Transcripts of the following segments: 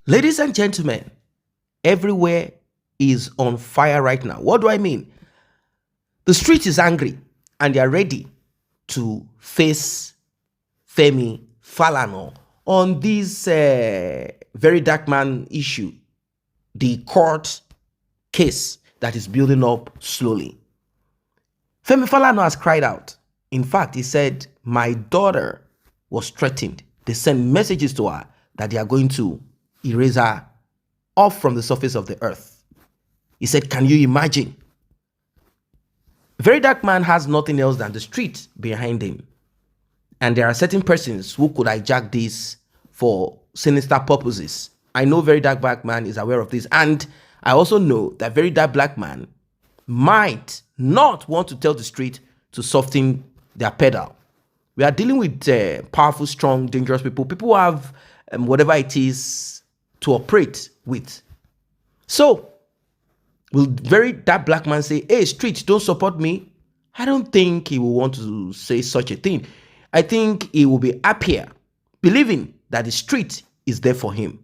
Ladies and gentlemen, everywhere is on fire right now. What do I mean? The street is angry and they are ready to face Femi Falana on this Verydarkman issue, the court case that is building up slowly. Femi Falana has cried out. In fact, he said, my daughter was threatened. They sent messages to her that they are going to erase her off from the surface of the earth. He said, can you imagine? Verydarkman has nothing else than the street behind him. And there are certain persons who could hijack this for sinister purposes. I know Verydarkman is aware of this. And I also know that Verydarkman might not want to tell the street to soften their pedal. We are dealing with powerful, strong, dangerous people. People who have whatever it is to operate with. So, will Verydarkman say, hey, street, don't support me? I don't think he will want to say such a thing. I think he will be happier believing that the street is there for him.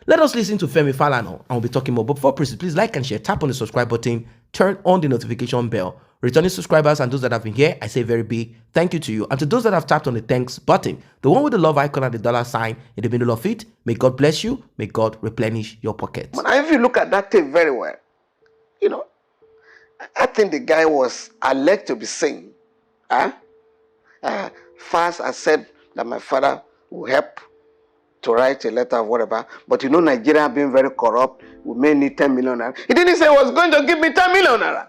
Let us listen to Femi Falana and we'll be talking more. But before proceed, please like and share, tap on the subscribe button, turn on the notification bell. Returning subscribers and those that have been here, I say very big thank you to you. And to those that have tapped on the thanks button, the one with the love icon and the dollar sign in the middle of it, may God bless you, may God replenish your pockets. If you look at that tape very well, I think the guy was alleged to be saying, first I said that my father will help to write a letter or whatever, but Nigeria being very corrupt, we may need 10 million naira. He didn't say he was going to give me 10 million naira.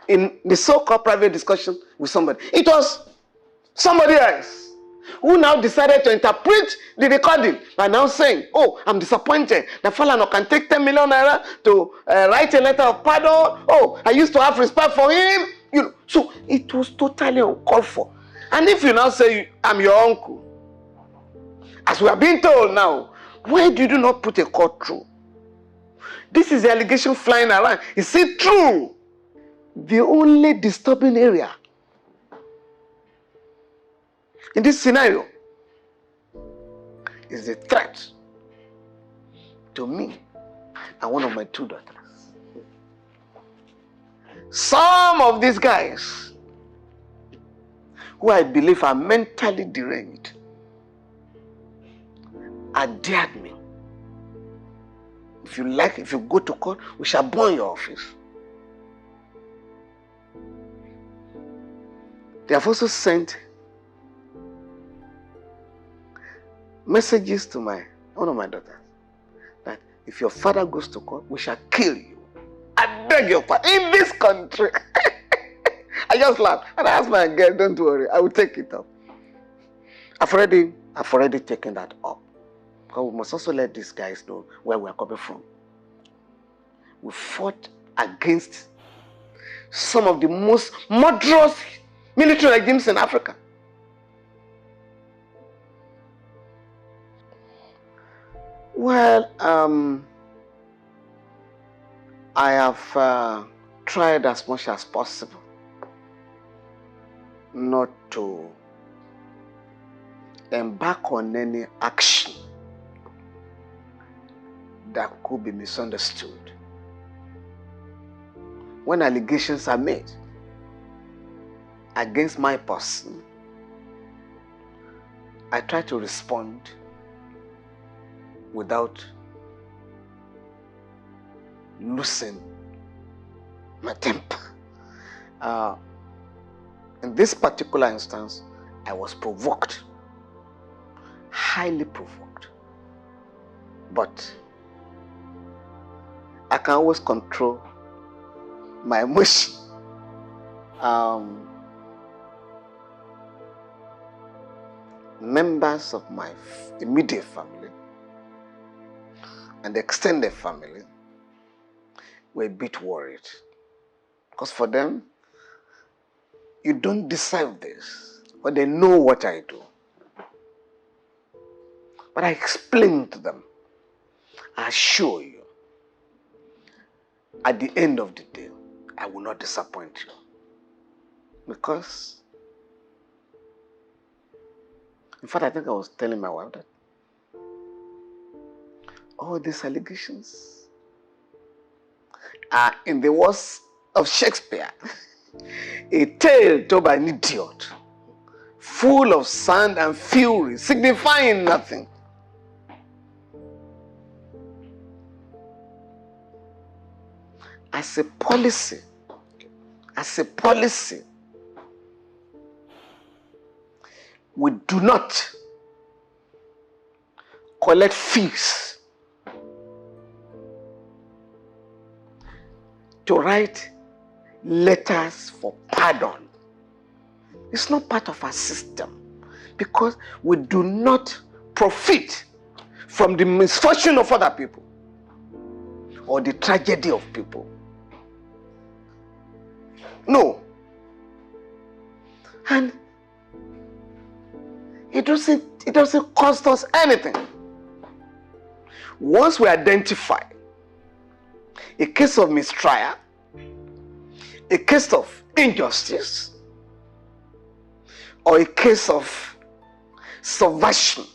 In the so-called private discussion with somebody, it was somebody else who now decided to interpret the recording by now saying, oh, I'm disappointed that Falana can take 10 million naira to write a letter of pardon. Oh, I used to have respect for him. So it was totally uncalled for. And if you now say, I'm your uncle, as we are being told now, why did you not put a court through? This is the allegation flying around. Is it true? The only disturbing area in this scenario is the threat to me and one of my two daughters. Some of these guys, who I believe are mentally deranged, are dared me. If you go to court, we shall burn your office. They have also sent messages to one of my daughters that if your father goes to court, we shall kill you. I beg your pardon. In this country. I just laughed and I asked my girl, don't worry, I will take it up. I've already taken that up. Because we must also let these guys know where we are coming from. We fought against some of the most murderous military regimes in Africa. Well, I have tried as much as possible not to embark on any action that could be misunderstood. When allegations are made against my person, I try to respond without losing my temper. In this particular instance, I was provoked, highly provoked. But I can always control my emotion. Members of my immediate family and the extended family were a bit worried. Because for them, you don't deserve this. But they know what I do. But I explained to them, I assure you, at the end of the day, I will not disappoint you. Because, in fact, I think I was telling my wife that all these allegations are, in the words of Shakespeare, a tale told by an idiot, full of sand and fury, signifying nothing. As a policy, we do not collect fees to write letters for pardon. It's not part of our system because we do not profit from the misfortune of other people or the tragedy of people. No. And it doesn't cost us anything. Once we identify a case of mistrial, a case of injustice, or a case of subversion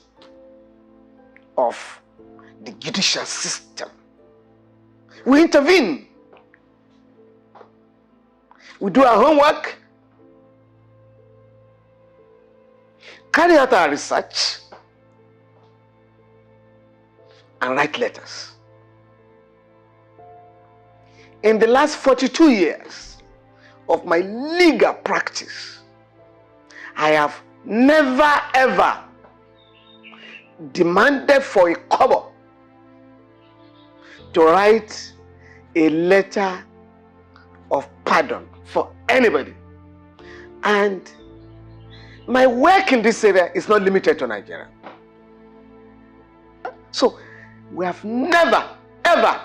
of the judicial system, we intervene. We do our homework, carry out our research, and write letters. In the last 42 years of my legal practice, I have never ever demanded for a kobo to write a letter of pardon for anybody. And my work in this area is not limited to Nigeria. So we have never ever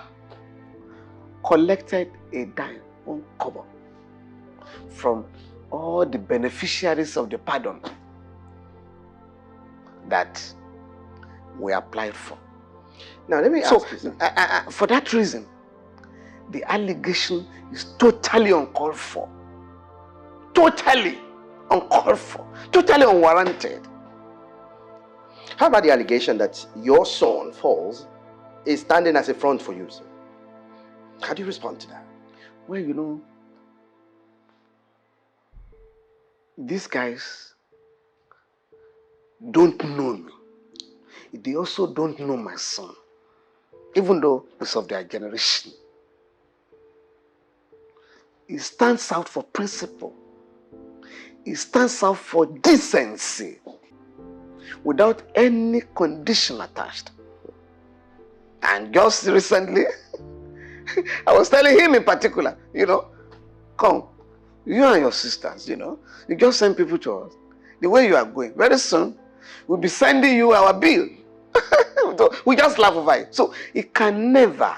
collected a dime on kobo from all the beneficiaries of the pardon that we applied for. Now let me ask you. For that reason, the allegation is totally uncalled for. Totally uncalled for. Totally unwarranted. How about the allegation that your son, Falls, is standing as a front for you, sir? How do you respond to that? Well, you know, these guys don't know me. They also don't know my son, even though it's of their generation. He stands out for principle. He stands out for decency without any condition attached. And just recently, I was telling him in particular, you know, come, you and your sisters, you know, you just send people to us. The way you are going, very soon, we'll be sending you our bill. We just laugh over it. So he can never,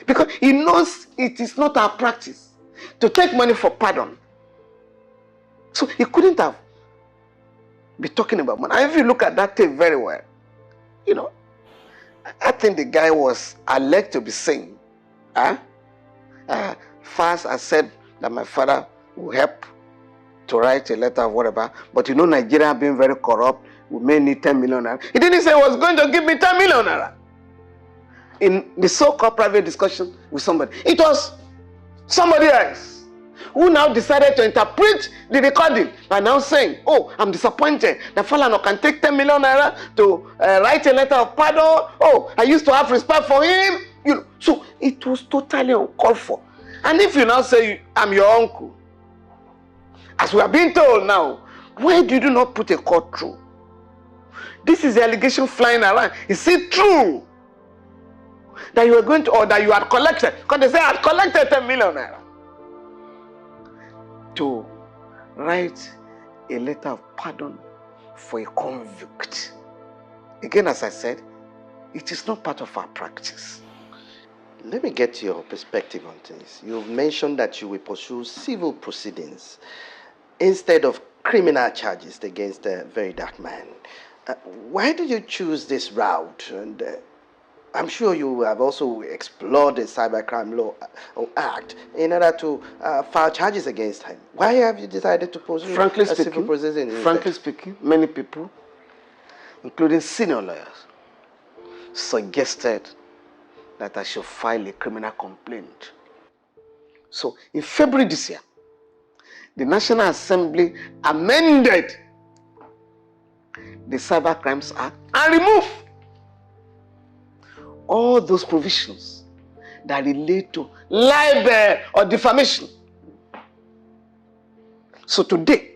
because he knows it is not our practice to take money for pardon. So he couldn't have been talking about money. And if you look at that tape very well, you know, I think the guy was alleged to be saying, first I said that my father will help to write a letter or whatever, but you know Nigeria being very corrupt, we may need 10 million naira. He didn't say he was going to give me 10 million naira. In the so-called private discussion with somebody, it was somebody else who now decided to interpret the recording by now saying, oh, I'm disappointed that Falana can take 10 million naira to write a letter of pardon. Oh, I used to have respect for him. You know, so it was totally uncalled for. And if you now say, I'm your uncle, as we are being told now, why did you not put a court through? This is the allegation flying around. Is it true that you were going to, or that you had collected? Because they say I had collected 10 million naira to write a letter of pardon for a convict. Again, as I said, it is not part of our practice. Let me get your perspective on things. You've mentioned that you will pursue civil proceedings instead of criminal charges against the Verydarkman. Why did you choose this route? And I'm sure you have also explored the Cybercrime Law Act in order to file charges against him. Why have you decided to pursue civil proceedings? Frankly speaking, many people, including senior lawyers, suggested that I should file a criminal complaint. So in February this year, the National Assembly amended the Cyber Crimes Act and removed all those provisions that relate to libel or defamation. So today,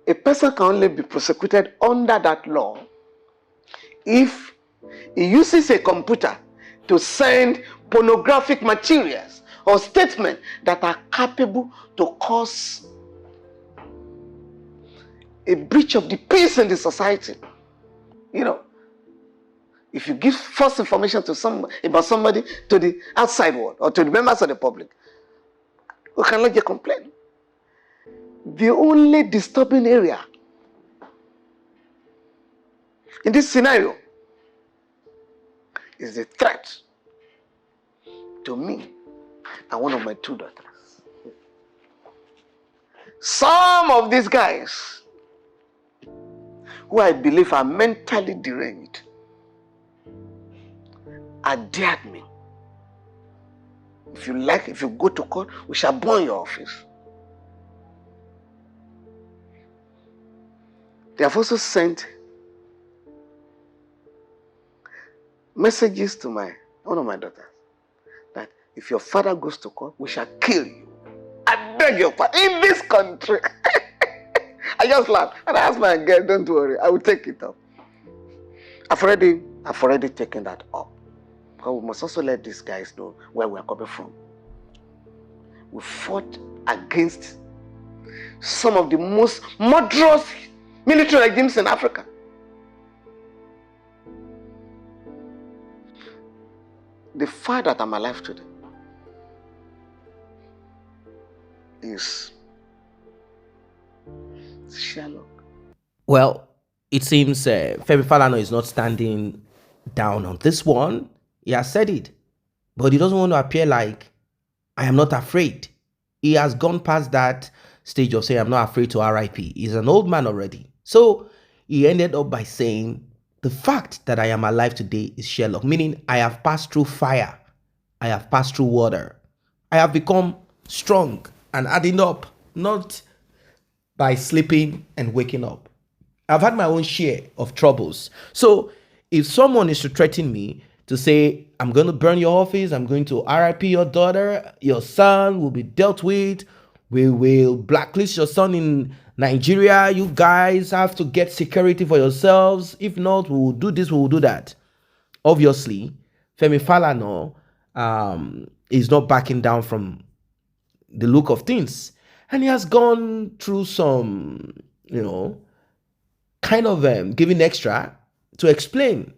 a person can only be prosecuted under that law if he uses a computer to send pornographic materials or statements that are capable to cause a breach of the peace in the society. You know, if you give false information to about somebody to the outside world or to the members of the public, we cannot get complaint. The only disturbing area in this scenario is the threat to me and one of my two daughters. Some of these guys, who I believe are mentally deranged, are dared me. If you like, if you go to court, we shall burn your office. They have also sent messages to one of my daughters that if your father goes to court, we shall kill you. I beg your pardon. In this country. I just laughed and I asked my girl, don't worry, I will take it up. I've already taken that up. But we must also let these guys know where we are coming from. We fought against some of the most murderous military regimes in Africa. The fact that I'm alive today is Sherlock. Well, it seems Femi Falana is not standing down on this one. He has said it, but he doesn't want to appear like I am not afraid. He has gone past that stage of saying I'm not afraid to RIP. He's an old man already. So he ended up by saying the fact that I am alive today is Sherlock, meaning I have passed through fire. I have passed through water. I have become strong and adding up, not by sleeping and waking up. I've had my own share of troubles. So if someone is to threaten me to say, I'm going to burn your office, I'm going to RIP your daughter, your son will be dealt with, we will blacklist your son in Nigeria, you guys have to get security for yourselves. If not, we will do this, we will do that. Obviously, Femi Falana is not backing down from the look of things. And he has gone through some, kind of giving extra to explain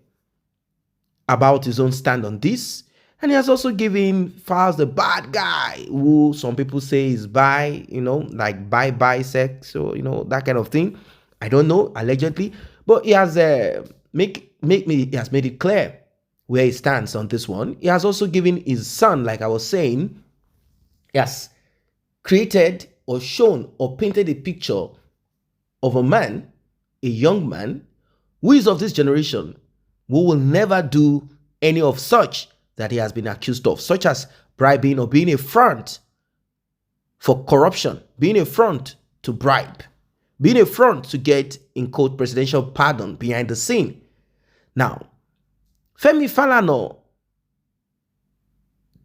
about his own stand on this. And he has also given Falz the bad guy, who some people say is bi, like bi-sex, or, that kind of thing. I don't know, allegedly. But he has he has made it clear where he stands on this one. He has also given his son, like I was saying, he has created or shown or painted a picture of a man, a young man, who is of this generation, who will never do any of such that he has been accused of, such as bribing or being a front for corruption, being a front to bribe, being a front to get, in quote, presidential pardon behind the scene. Now, Femi Falana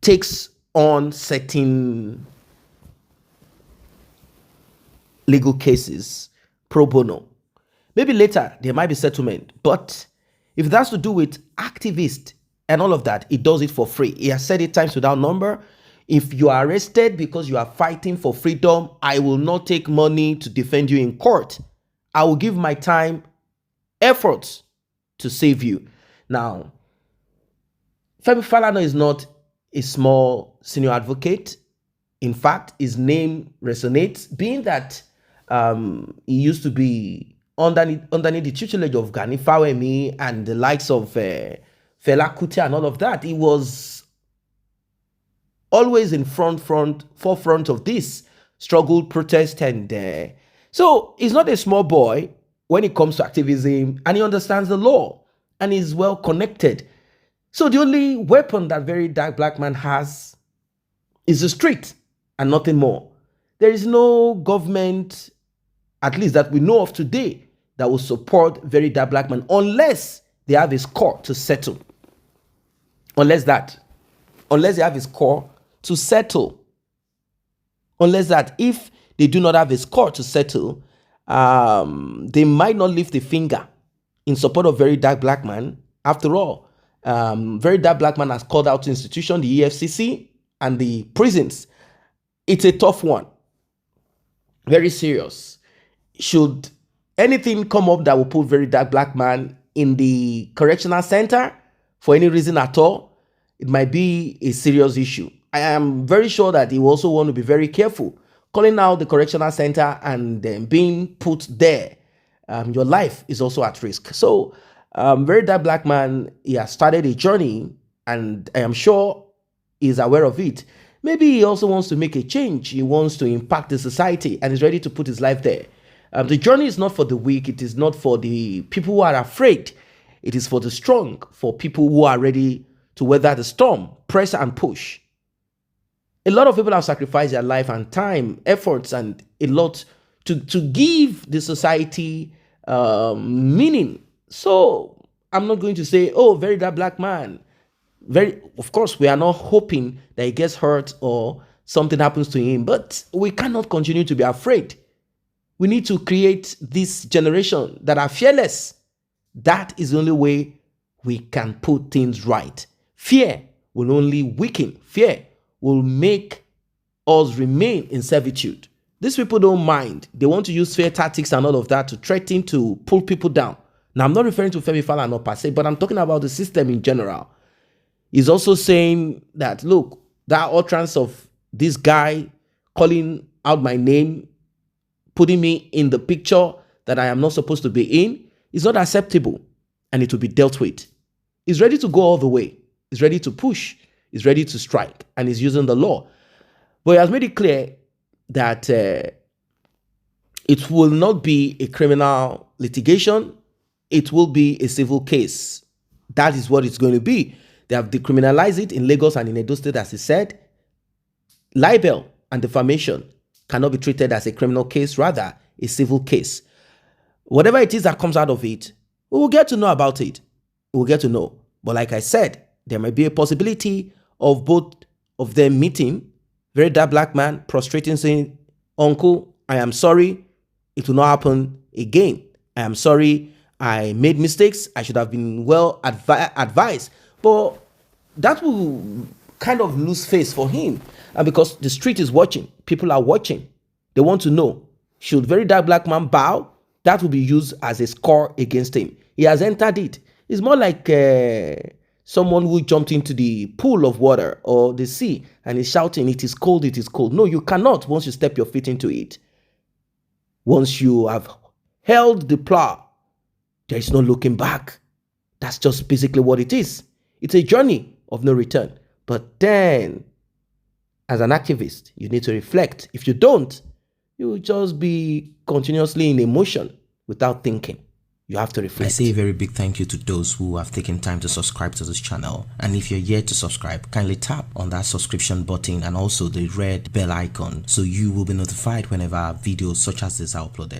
takes on certain legal cases pro bono. Maybe later there might be settlement, but if that's to do with activists and all of that, he does it for free. He has said it times without number. If you are arrested because you are fighting for freedom, I will not take money to defend you in court. I will give my time, efforts to save you. Now, Femi Falana is not a small senior advocate. In fact, his name resonates, being that he used to be underneath the tutelage of Gani Fawemi and the likes of Fela Kuti and all of that. He was always in forefront of this struggle, protest, and so he's not a small boy when it comes to activism, and he understands the law and is well connected. So the only weapon that Verydarkman has is the street and nothing more. There is no government, at least that we know of today, that will support Verydarkman unless they have a score to settle. Unless they have a score to settle. Unless that, if they do not have a score to settle, they might not lift a finger in support of Verydarkman. After all, Verydarkman has called out institution, the EFCC and the prisons. It's a tough one. Very serious. Should anything come up that will put Verydarkman in the correctional center for any reason at all, it might be a serious issue. I am very sure that he will also want to be very careful. Calling out the correctional center and then being put there, your life is also at risk. So, Verydarkman, he has started a journey, and I am sure he's aware of it. Maybe he also wants to make a change. He wants to impact the society and is ready to put his life there. The journey is not for the weak. It is not for the people who are afraid. It is for the strong, for people who are ready to weather the storm, press and push. A lot of people have sacrificed their life and time, efforts, and a lot to give the society meaning. So I'm not going to say, oh, Verydarkman. Of course, we are not hoping that he gets hurt or something happens to him, but we cannot continue to be afraid. We need to create this generation that are fearless. That is the only way we can put things right. Fear will only weaken. Fear will make us remain in servitude. These people don't mind. They want to use fear tactics and all of that to threaten to pull people down. Now, I'm not referring to Falana per se, but I'm talking about the system in general. He's also saying that, look, that utterance of this guy calling out my name, putting me in the picture that I am not supposed to be in, is not acceptable, and it will be dealt with. He's ready to go all the way. He's ready to push. He's ready to strike, and he's using the law. But he has made it clear that it will not be a criminal litigation. It will be a civil case. That is what it's going to be. They have decriminalized it in Lagos and in Edo State, as he said. Libel and defamation cannot be treated as a criminal case, rather a civil case. Whatever it is that comes out of it, we will get to know about it. We will get to know. But like I said, there might be a possibility of both of them meeting. Verydarkman prostrating, saying, "Uncle, I am sorry. It will not happen again. I am sorry. I made mistakes. I should have been well advised." But that will kind of lose face for him. And because the street is watching, people are watching. They want to know, should Verydarkman bow? That will be used as a score against him. He has entered it. It's more like someone who jumped into the pool of water or the sea and is shouting, "It is cold, it is cold." No, you cannot once you step your feet into it. Once you have held the plow, there is no looking back. That's just basically what it is. It's a journey of no return. But then, as an activist, you need to reflect. If you don't, you will just be continuously in emotion without thinking. You have to reflect. I say a very big thank you to those who have taken time to subscribe to this channel. And if you're yet to subscribe, kindly tap on that subscription button and also the red bell icon so you will be notified whenever videos such as this are uploaded.